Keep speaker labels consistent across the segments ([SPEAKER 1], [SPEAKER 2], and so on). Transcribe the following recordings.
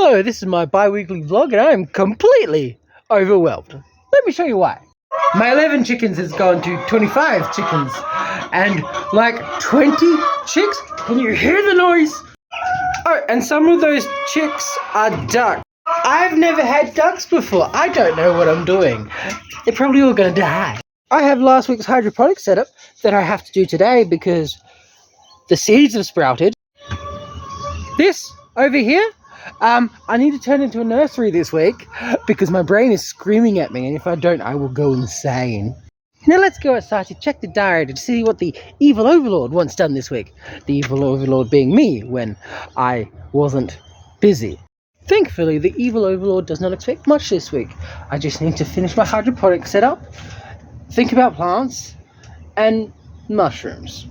[SPEAKER 1] Hello, this is my bi-weekly vlog and I am completely overwhelmed. Let me show you why. My 11 chickens has gone to 25 chickens and like 20 chicks. Can you hear the noise? Oh, and some of those chicks are ducks. I've never had ducks before. I don't know what I'm doing. They're probably all gonna die. I have last week's hydroponic setup that I have to do today because the seeds have sprouted. This over here, I need to turn into a nursery this week because my brain is screaming at me, and if I don't, I will go insane. Now let's go outside to check the diary to see what the evil overlord wants done this week. The evil overlord being me when I wasn't busy. Thankfully, the evil overlord does not expect much this week. I just need to finish my hydroponic setup, think about plants, and mushrooms.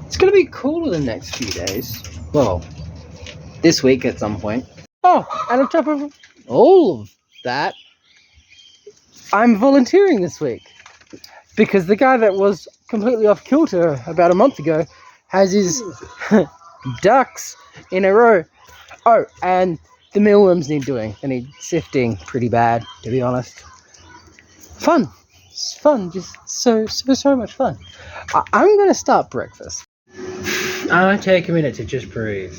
[SPEAKER 1] It's going to be cool in the next few days. Well, this week at some point. Oh, and on top of all of that, I'm volunteering this week because the guy that was completely off kilter about a month ago has his ducks in a row. Oh, and the mealworms need doing. They need sifting pretty bad, to be honest. Fun. It's fun. Just so much fun. I'm going to start breakfast. I'm going to take a minute to just breathe.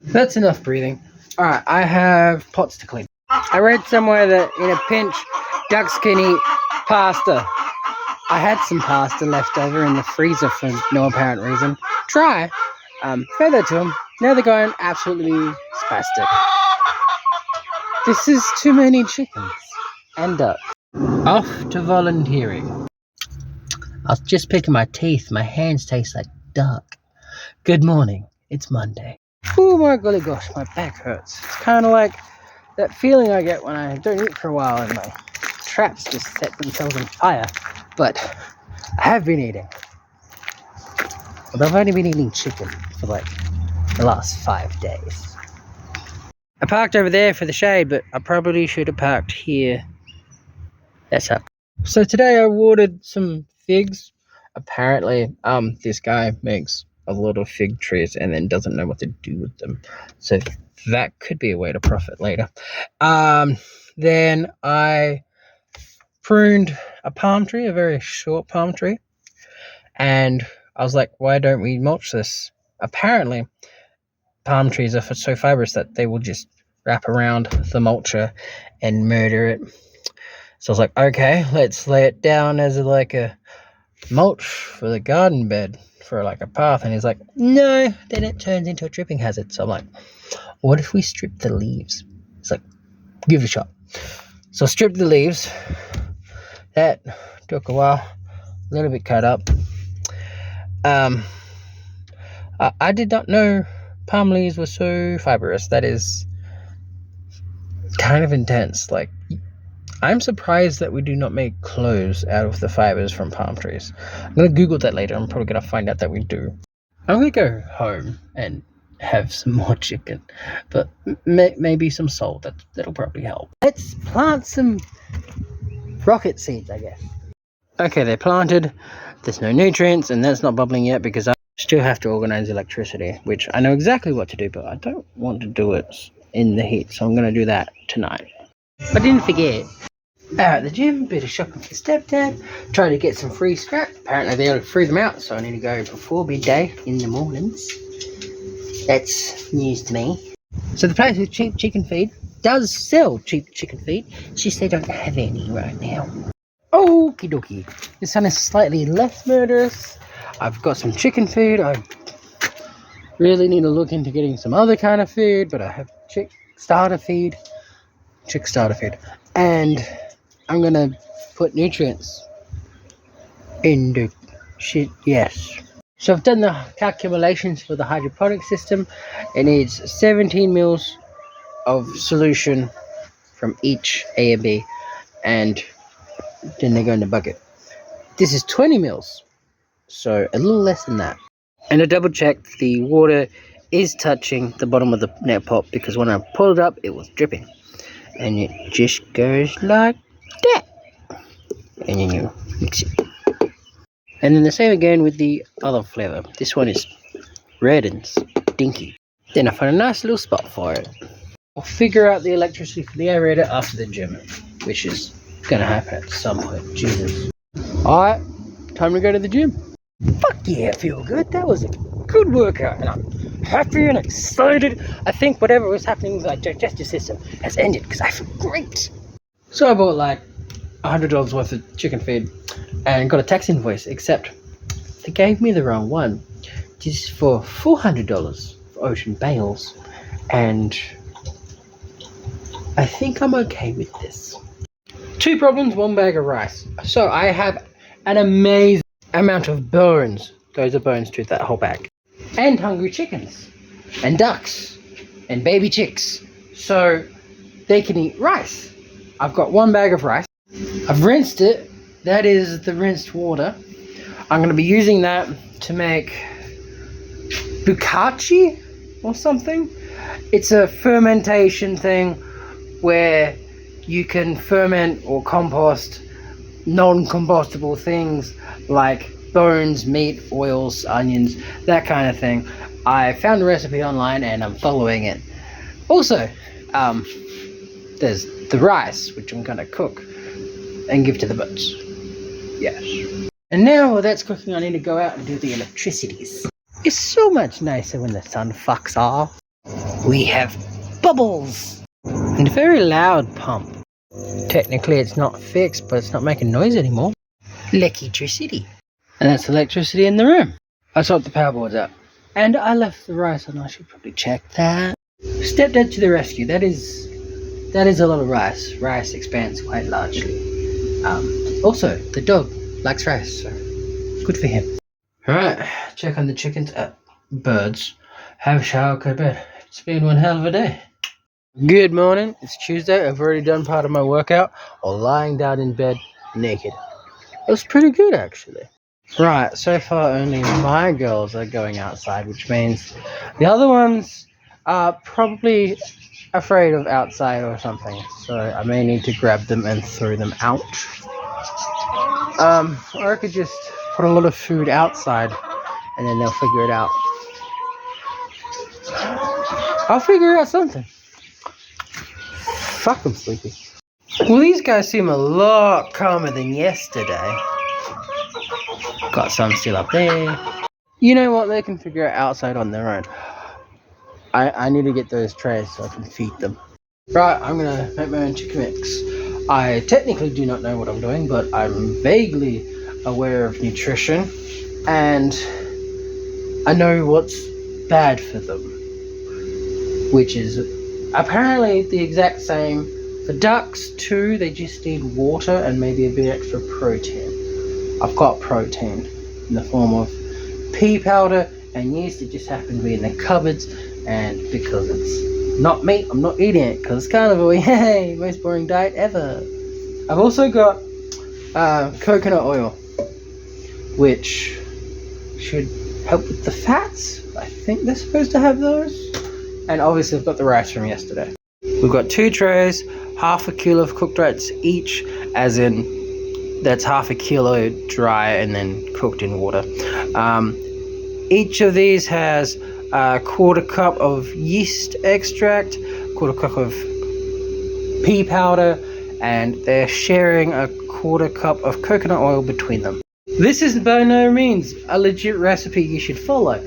[SPEAKER 1] That's enough breathing. Alright, I have pots to clean. I read somewhere that in a pinch, ducks can eat pasta. I had some pasta left over in the freezer for no apparent reason. Fed that to them. Now they're going absolutely spastic. This is too many chickens and ducks. Off to volunteering. I was just picking my teeth. My hands taste like duck. Good morning. It's Monday. Oh my golly gosh, my back hurts. It's kind of like that feeling I get when I don't eat for a while and my traps just set themselves on fire. But I have been eating. Although I've only been eating chicken for like the last 5 days. I parked over there for the shade, but I probably should have parked here. That's up. So today I watered some figs. Apparently, this guy makes a lot of fig trees and then doesn't know what to do with them. So that could be a way to profit later. Then I pruned a palm tree, a very short palm tree. And I was like, why don't we mulch this? Apparently, palm trees are so fibrous that they will just wrap around the mulcher and murder it. So I was like, okay, let's lay it down as like a mulch for the garden bed, for like a path. And he's like, no, then it turns into a tripping hazard. So I'm like, what if we strip the leaves? He's like, give it a shot. So I stripped the leaves. That took a while, a little bit cut up. I did not know palm leaves were so fibrous. That is kind of intense. Like, I'm surprised that we do not make clothes out of the fibers from palm trees. I'm going to Google that later. I'm probably going to find out that we do. I'm going to go home and have some more chicken. But maybe some salt. That'll probably help. Let's plant some rocket seeds, I guess. Okay, they're planted. There's no nutrients, and that's not bubbling yet because I still have to organize electricity, which I know exactly what to do, but I don't want to do it in the heat. So I'm going to do that tonight. I didn't forget. At the gym, bit of shopping for stepdad, trying to get some free scrap. Apparently they only threw them out, so I need to go before midday in the mornings. That's news to me. So the place with cheap chicken feed does sell cheap chicken feed. It's just they don't have any right now. Okie dokie. This one is slightly less murderous. I've got some chicken feed. I really need to look into getting some other kind of food, but I have chick starter feed. And I'm gonna put nutrients in the shit. Yes. So I've done the calculations for the hydroponic system. It needs 17 mils of solution from each A and B, and then they go in the bucket. This is 20 mils, so a little less than that. And I double checked the water is touching the bottom of the net pot because when I pulled it up, it was dripping. And it just goes like that. And then you mix it. And then the same again with the other flavor. This one is red and stinky. Then I found a nice little spot for it. I'll figure out the electricity for the aerator after the gym, which is gonna happen at some point. Jesus. Alright, time to go to the gym. Fuck yeah, I feel good. That was a good workout, and I'm happy and excited. I think whatever was happening with my digestive system has ended because I feel great. So I bought like $100 worth of chicken feed and got a tax invoice, except they gave me the wrong one. This is for $400 for ocean bales, and I think I'm okay with this. 2 problems, 1 bag of rice. So I have an amazing amount of bones. Those are bones to that whole bag. And hungry chickens. And ducks. And baby chicks. So they can eat rice. I've got 1 bag of rice. I've rinsed it. That is the rinsed water. I'm going to be using that to make bukkake or something. It's a fermentation thing where you can ferment or compost non-compostable things like bones, meat, oils, onions, that kind of thing. I found a recipe online and I'm following it. Also, there's the rice, which I'm gonna cook and give to the birds. Yes. And now while that's cooking, I need to go out and do the electricities. It's so much nicer when the sun fucks off. We have bubbles and a very loud pump. Technically it's not fixed, but it's not making noise anymore. Electricity. And that's electricity in the room. I swapped the power boards out. And I left the rice on. I should probably check that. Stepdad to the rescue. That is a lot of rice. Rice expands quite largely. Also, the dog likes rice, so good for him. Alright, check on the chickens. Birds. Have a shower, go to bed. It's been one hell of a day. Good morning. It's Tuesday. I've already done part of my workout while lying down in bed naked. It was pretty good, actually. Right, so far only my girls are going outside, which means the other ones are probably afraid of outside or something. So I may need to grab them and throw them out. Or I could just put a lot of food outside and then they'll figure it out. I'll figure out something. Fuck, I'm sleepy. Well, these guys seem a lot calmer than yesterday. Got some still up there. You know what? They can figure it outside on their own. I need to get those trays so I can feed them. Right, I'm gonna make my own chicken mix. I technically do not know what I'm doing, but I'm vaguely aware of nutrition, and I know what's bad for them, which is apparently the exact same for ducks too. They just need water and maybe a bit extra protein. I've got protein in the form of pea powder and yeast. It just happened to be in the cupboards, and because it's not meat, I'm not eating it because it's carnivore. Yay, most boring diet ever. I've also got coconut oil, which should help with the fats. I think they're supposed to have those. And obviously I've got the rice from yesterday. We've got 2 trays, half a kilo of cooked rice each, as in that's half a kilo dry and then cooked in water. Each of these has a 1/4 cup of yeast extract, 1/4 cup of pea powder, and they're sharing a 1/4 cup of coconut oil between them. This is by no means a legit recipe you should follow,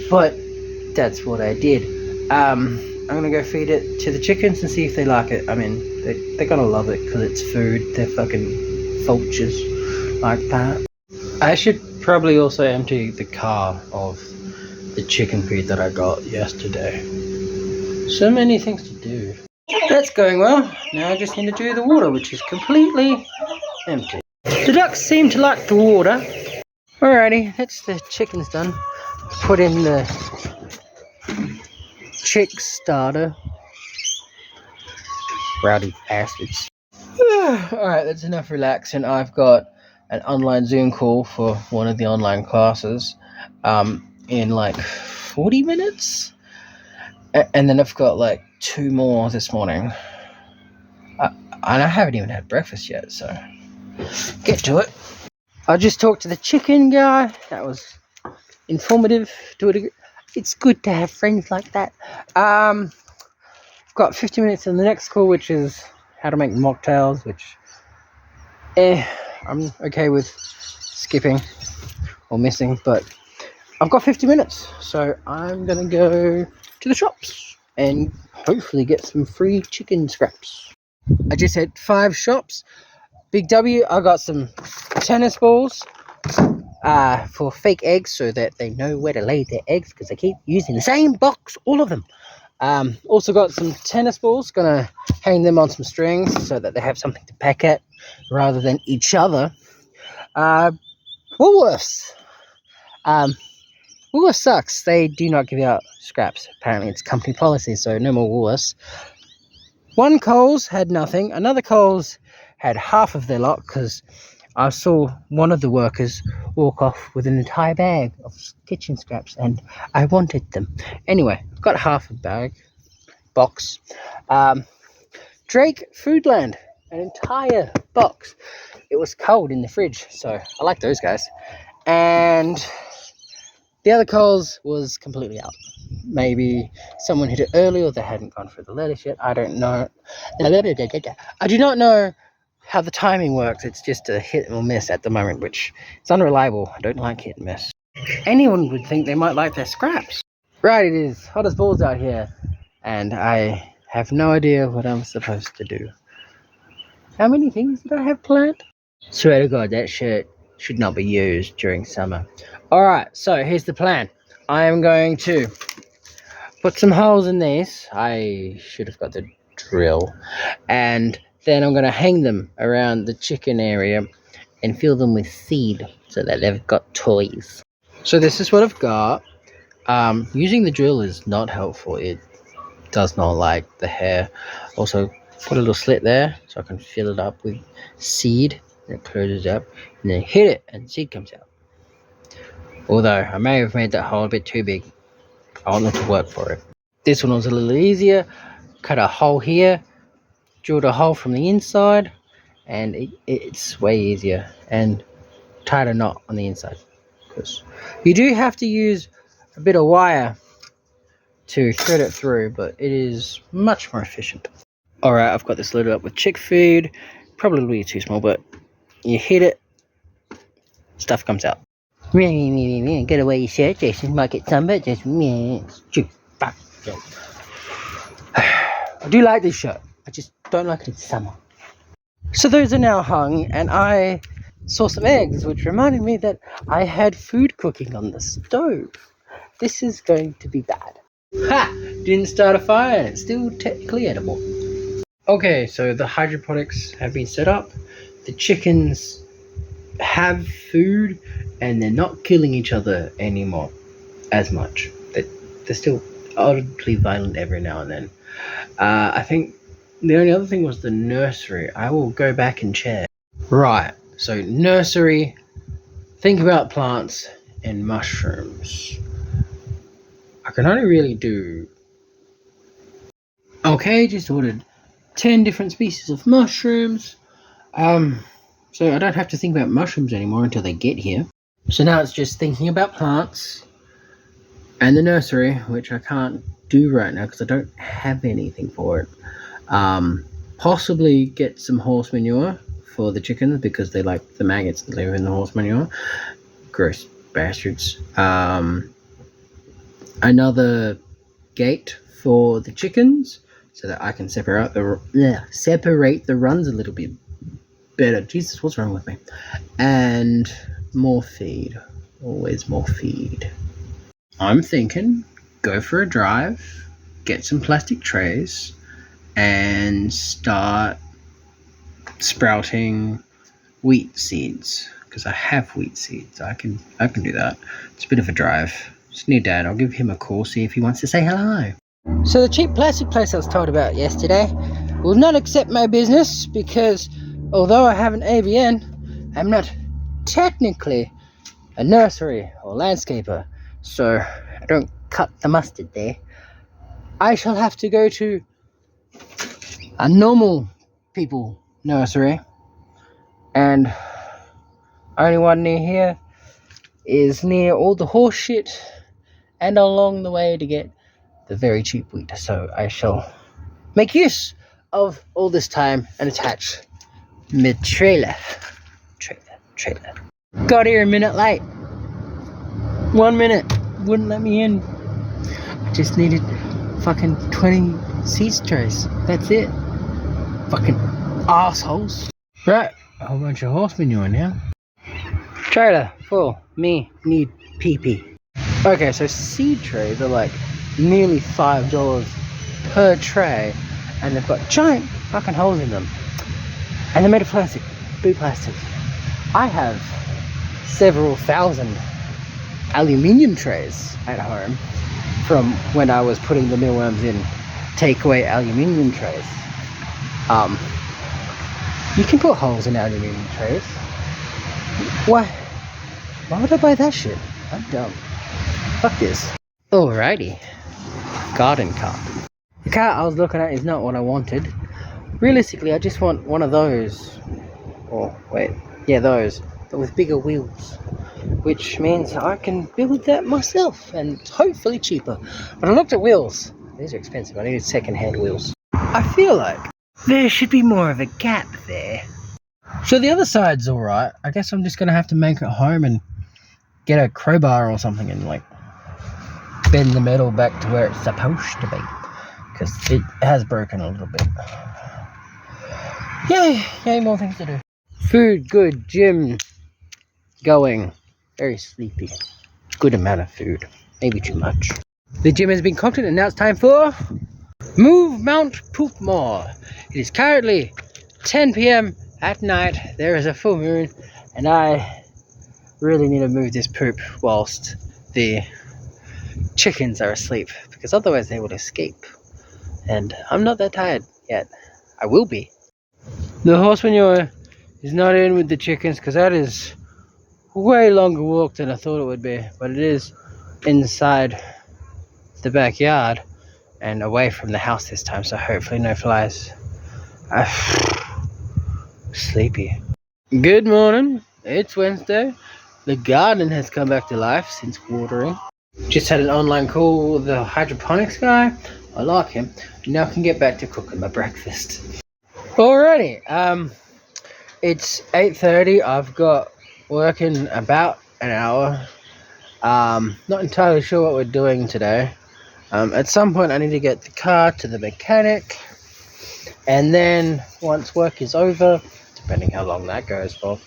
[SPEAKER 1] but that's what I did. I'm gonna go feed it to the chickens and see if they like it. I mean, they're gonna love it because it's food. They're fucking vultures like that. I should probably also empty the car of the chicken feed that I got yesterday. So many things to do. That's going well. Now I just need to do the water, which is completely empty. The ducks seem to like the water. Alrighty, that's the chickens done. Put in the chick starter. Rowdy bastards. Alright, that's enough relaxing. I've got an online Zoom call for one of the online classes in like 40 minutes. And then I've got like 2 more this morning. And I haven't even had breakfast yet, so get to it. I just talked to the chicken guy. That was informative. It's good to have friends like that. got 50 minutes in the next call, which is how to make mocktails, which I'm okay with skipping or missing, but I've got 50 minutes, so I'm gonna go to the shops and hopefully get some free chicken scraps. I just hit 5 shops. Big W, I got some tennis balls for fake eggs so that they know where to lay their eggs, because they keep using the same box, all of them. Also got some tennis balls, gonna hang them on some strings so that they have something to peck at rather than each other. Woolworths. Woolworths sucks. They do not give out scraps. Apparently it's company policy, so no more Woolworths. One Coles had nothing. Another Coles had half of their lot, because I saw one of the workers walk off with an entire bag of kitchen scraps and I wanted them. Anyway, got half a box. Drake Foodland, an entire box. It was cold in the fridge, so I like those guys. And the other Coles was completely out. Maybe someone hit it early, or they hadn't gone through the lettuce yet. I don't know. I do not know how the timing works. It's just a hit or miss at the moment, which is unreliable. I don't like hit and miss. Anyone would think they might like their scraps. Right, it is hot as balls out here, and I have no idea what I'm supposed to do. How many things did I have planned? Swear to God, that shirt should not be used during summer. Alright, so here's the plan. I am going to put some holes in these. I should have got the drill. And then I'm going to hang them around the chicken area and fill them with seed so that they've got toys. So this is what I've got. Using the drill is not helpful. It does not like the hair. Also, put a little slit there so I can fill it up with seed. And it closes up. And then hit it and seed comes out. Although I may have made that hole a bit too big. I want them to work for it. This one was a little easier. Cut a hole here. Drilled a hole from the inside. And it's way easier. And tied a knot on the inside. Because you do have to use a bit of wire to thread it through, but it is much more efficient. Alright, I've got this loaded up with chick feed. Probably too small, but you hit it, stuff comes out. Get away your shirt, Jason. Might get sunburned. Just I do like this shirt. I just don't like it in summer. So those are now hung, and I saw some eggs, which reminded me that I had food cooking on the stove. This is going to be bad. Ha! Didn't start a fire, and it's still technically edible. Okay, so the hydroponics have been set up. The chickens have food, and they're not killing each other anymore as much. They're still oddly violent every now and then. I think the only other thing was the nursery. I will go back and check. Right, so nursery. Think about plants and mushrooms. I can only really do... Okay, just ordered 10 different species of mushrooms. So I don't have to think about mushrooms anymore until they get here. So now it's just thinking about plants and the nursery, which I can't do right now because I don't have anything for it. Possibly get some horse manure for the chickens because they like the maggots that live in the horse manure. Gross bastards. Another gate for the chickens so that I can separate the runs a little bit better. Jesus, what's wrong with me? And more feed. Always more feed. I'm thinking go for a drive, get some plastic trays, and start sprouting wheat seeds. Because I have wheat seeds. I can do that. It's a bit of a drive. Just need Dad. I'll give him a call, see if he wants to say hello. So the cheap plastic place I was told about yesterday will not accept my business because although I have an ABN, I'm not technically a nursery or landscaper, so I don't cut the mustard there. I shall have to go to a normal people nursery, and only one near here is near all the horse shit and along the way to get the very cheap wheat, so I shall make use of all this time and attach my trailer. Got here a minute late. 1 minute. Wouldn't let me in. I just needed fucking 20 seat trays. That's it. Fucking assholes. Right, a whole bunch of horse manure now. Trailer full. Me need pee-pee. Okay, so seed trays are like nearly $5 per tray, and they've got giant fucking holes in them. And they're made of plastic, blue plastic. I have several thousand aluminium trays at home from when I was putting the mealworms in takeaway aluminium trays. You can put holes in aluminium trays. Why would I buy that shit? I'm dumb. Fuck this. Alrighty. Garden cart. The cart I was looking at is not what I wanted. Realistically, I just want one of those. Or, wait. Yeah, those. But with bigger wheels. Which means I can build that myself. And hopefully cheaper. But I looked at wheels. These are expensive. I needed second-hand wheels. I feel like there should be more of a gap there. So the other side's alright. I guess I'm just going to have to make it home and get a crowbar or something and like bend the metal back to where it's supposed to be. Because it has broken a little bit. Yay, more things to do. Food, good. Gym, going. Very sleepy. Good amount of food. Maybe too much. The gym has been completed and now it's time for Move Mount Poopmore. It is currently 10 p.m. at night. There is a full moon and I really need to move this poop whilst the chickens are asleep, because otherwise they will escape. And I'm not that tired yet. I will be. The horse manure is not in with the chickens because that is way longer walk than I thought it would be. But it is inside the backyard and away from the house this time, so hopefully no flies. Sleepy. Good morning. It's Wednesday. The garden has come back to life since watering. Just had an online call with the hydroponics guy. I like him. Now I can get back to cooking my breakfast. Alrighty. It's 8:30. I've got work in about an hour. Not entirely sure what we're doing today. At some point I need to get the car to the mechanic. And then once work is over, depending how long that goes for,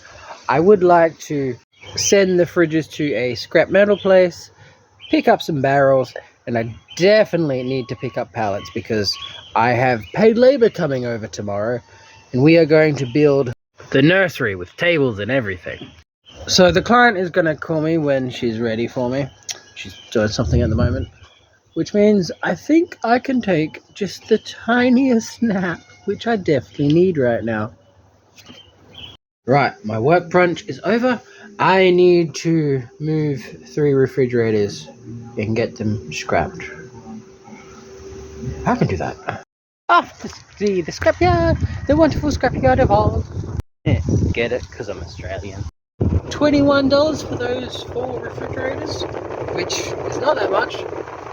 [SPEAKER 1] I would like to send the fridges to a scrap metal place, pick up some barrels, and I definitely need to pick up pallets because I have paid labor coming over tomorrow and we are going to build the nursery with tables and everything. So the client is going to call me when she's ready for me. She's doing something at the moment, which means I think I can take just the tiniest nap, which I definitely need right now. Right, my work brunch is over. I need to move 3 refrigerators and get them scrapped. I can do that. The scrapyard, the wonderful scrapyard of all. Yeah, get it, because I'm Australian. $21 for those 4 refrigerators, which is not that much.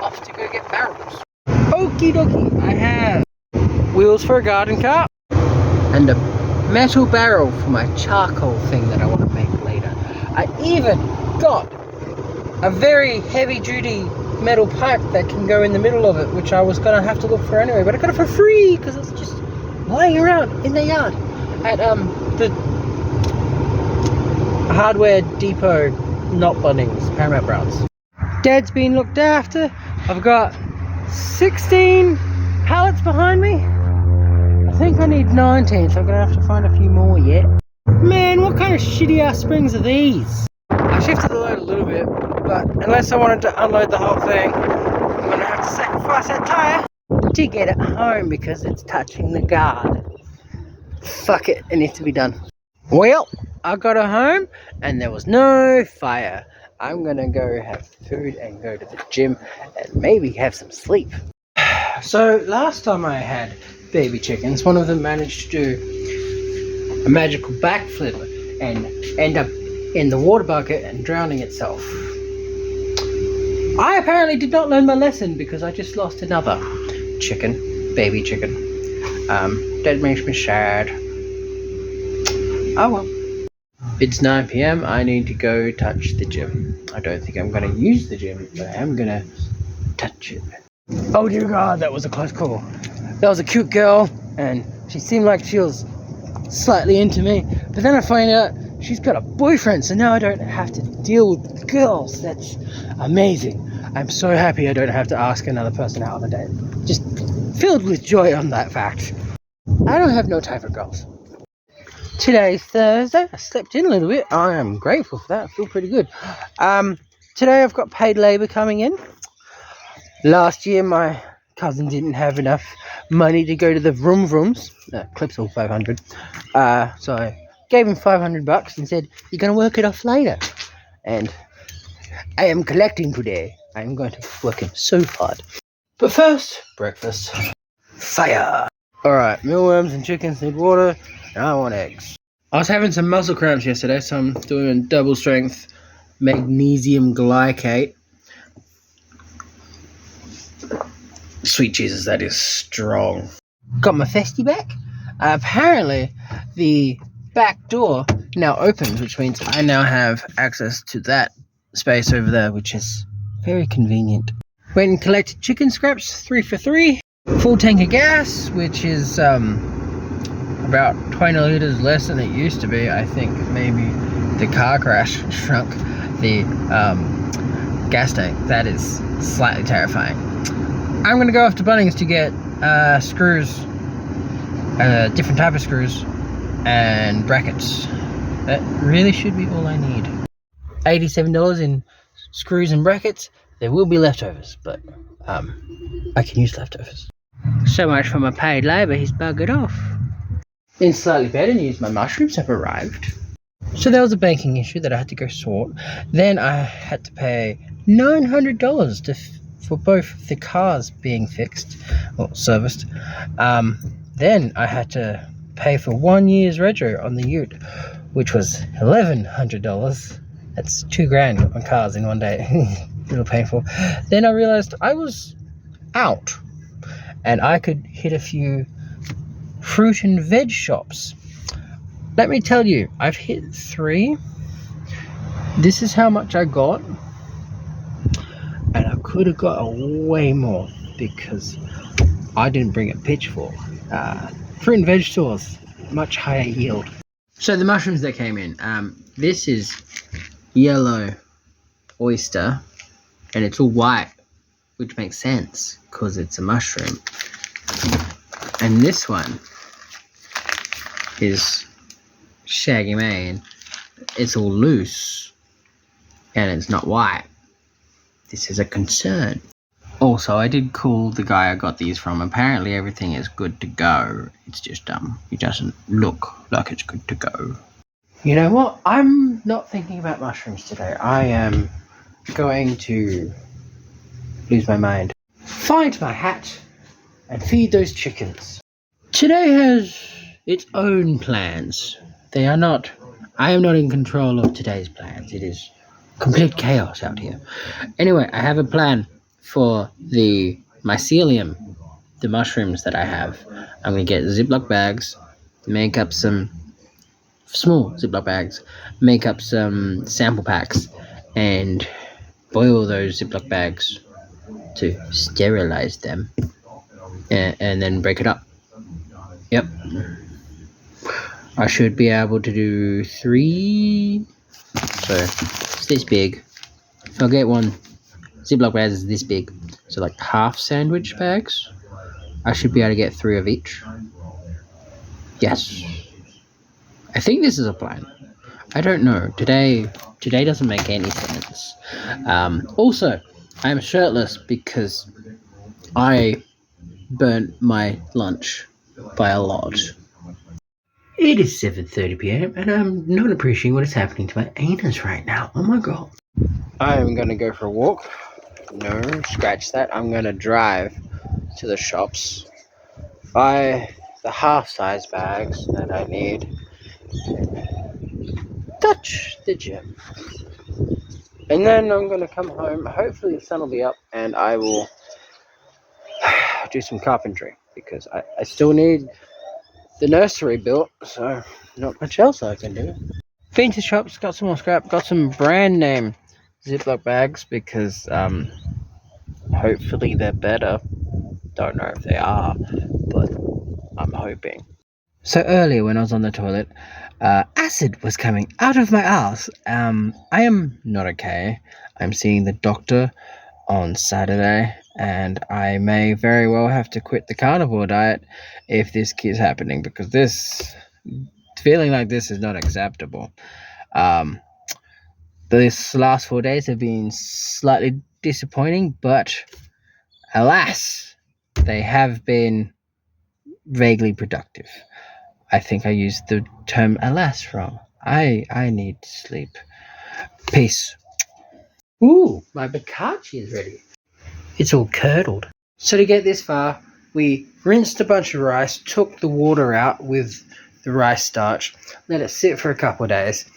[SPEAKER 1] Off to go get barrels. Okie dokie, I have wheels for a garden cart and a metal barrel for my charcoal thing that I want to make later. I even got a very heavy duty metal pipe that can go in the middle of it, which I was going to have to look for anyway, but I got it for free because it's just lying around in the yard at the hardware depot, not Bunnings, Paramount Browns. Dad's been looked after. I've got 16 pallets behind me. I think I need 19, so I'm going to have to find a few more yet. Man, what kind of shitty ass springs are these? I shifted the load a little bit, but unless I wanted to unload the whole thing, I'm going to have to sacrifice that tyre to get it home because it's touching the guard. Fuck it, it needs to be done. Well, I got it home and there was no fire. I'm going to go have food and go to the gym and maybe have some sleep. So last time I had baby chickens, one of them managed to do a magical backflip and end up in the water bucket and drowning itself. I apparently did not learn my lesson because I just lost another chicken, baby chicken. That makes me sad. Oh well. It's 9 p.m. I need to go touch the gym. I don't think I'm going to use the gym, but I am going to touch it. Oh dear God, that was a close call. That was a cute girl, and she seemed like she was slightly into me. But then I find out she's got a boyfriend, so now I don't have to deal with girls. That's amazing. I'm so happy I don't have to ask another person out on a date. Just filled with joy on that fact. I don't have no time for girls. Today's Thursday. I slept in a little bit. I am grateful for that. I feel pretty good. Today I've got paid labour coming in. Last year my cousin didn't have enough money to go to the rooms. Clips all 500. So I gave him $500 and said, "You're going to work it off later." And I am collecting today. I am going to work him so hard. But first, breakfast. Fire! Alright, mealworms and chickens need water, and I want eggs. I was having some muscle cramps yesterday, so I'm doing double strength magnesium glycate. Sweet Jesus, that is strong. Got my festy back. Apparently, the back door now opens, which means I now have access to that space over there, which is very convenient. Went and collected chicken scraps, 3 for 3. Full tank of gas, which is about 20 litres less than it used to be. I think maybe the car crash shrunk the gas tank. That is slightly terrifying. I'm going to go off to Bunnings to get screws, different type of screws, and brackets. That really should be all I need. $87 in screws and brackets. There will be leftovers, but I can use leftovers. So much for my paid labour, he's buggered off. In slightly better news, my mushrooms have arrived. So there was a banking issue that I had to go sort. Then I had to pay $900 for both the cars being fixed or serviced. Then I had to pay for 1 year's retro on the ute, which was $1,100. That's $2,000 on cars in one day. A little painful. Then I realized I was out and I could hit a few fruit and veg shops. Let me tell you, I've hit 3. This is how much I got, and I could have got way more because I didn't bring a pitchfork. Fruit and veg stores, much higher yield. So the mushrooms that came in, this is yellow oyster, and it's all white, which makes sense because it's a mushroom. And this one is shaggy mane. It's all loose and it's not white. This is a concern. Also, I did call the guy I got these from. Apparently everything is good to go. It's just it doesn't look like it's good to go. You know what? I'm not thinking about mushrooms today. I am going to lose my mind. Find my hat and feed those chickens. Today has its own plans. I am not in control of today's plans. It is complete chaos out here. Anyway, I have a plan for the mycelium, the mushrooms that I have. I'm going to get Ziploc bags, make up some small Ziploc bags, make up some sample packs, and boil those Ziploc bags to sterilize them, and then break it up. Yep. I should be able to do 3. So it's this big. If I get one, Ziploc bags is this big. So like half sandwich bags. I should be able to get 3 of each. Yes. I think this is a plan. I don't know. Today doesn't make any sense. Also, I'm shirtless because I burnt my lunch by a lot. It is 7:30 p.m. and I'm not appreciating what is happening to my anus right now. Oh my god. I am going to go for a walk. No, scratch that. I'm going to drive to the shops, buy the half-size bags that I need, touch the gym, and then I'm going to come home. Hopefully the sun will be up and I will do some carpentry. because I still need the nursery built, so not much else I can do. Been to shops, got some more scrap, got some brand name Ziploc bags because hopefully they're better. Don't know if they are, but I'm hoping. So earlier when I was on the toilet, acid was coming out of my ass. I am not okay. I'm seeing the doctor on Saturday, and I may very well have to quit the carnivore diet if this keeps happening, because feeling like this is not acceptable. Um, this last 4 days have been slightly disappointing, but alas, they have been vaguely productive. I think I used the term alas wrong. I need sleep. Peace. Ooh, my Bakachi is ready. It's all curdled. So to get this far, we rinsed a bunch of rice, took the water out with the rice starch, let it sit for a couple of days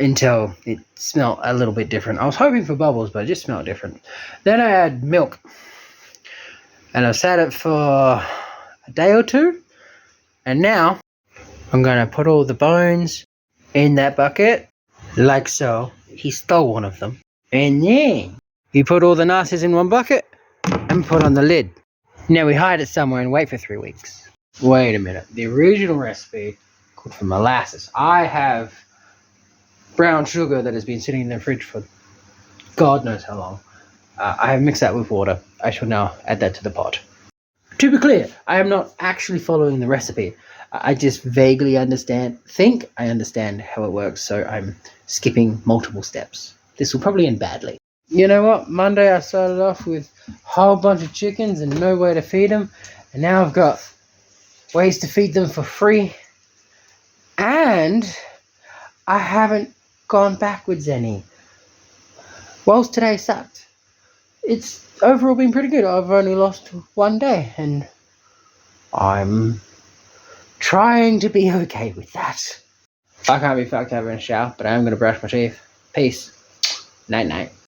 [SPEAKER 1] until it smelled a little bit different. I was hoping for bubbles, but it just smelled different. Then I add milk, and I sat it for a day or two, and now I'm going to put all the bones in that bucket, like so. He stole one of them. And then we put all the nasties in one bucket and put on the lid. Now we hide it somewhere and wait for 3 weeks. Wait a minute. The original recipe called for molasses. I have brown sugar that has been sitting in the fridge for God knows how long. I have mixed that with water. I shall now add that to the pot. To be clear, I am not actually following the recipe. I just vaguely think I understand how it works, so I'm skipping multiple steps. This will probably end badly. You know what? Monday I started off with a whole bunch of chickens and no way to feed them, and now I've got ways to feed them for free, and I haven't gone backwards any. Whilst today sucked, it's overall been pretty good. I've only lost 1 day, and I'm trying to be okay with that. I can't be fucked over in a shower, but I am going to brush my teeth. Peace. Night night.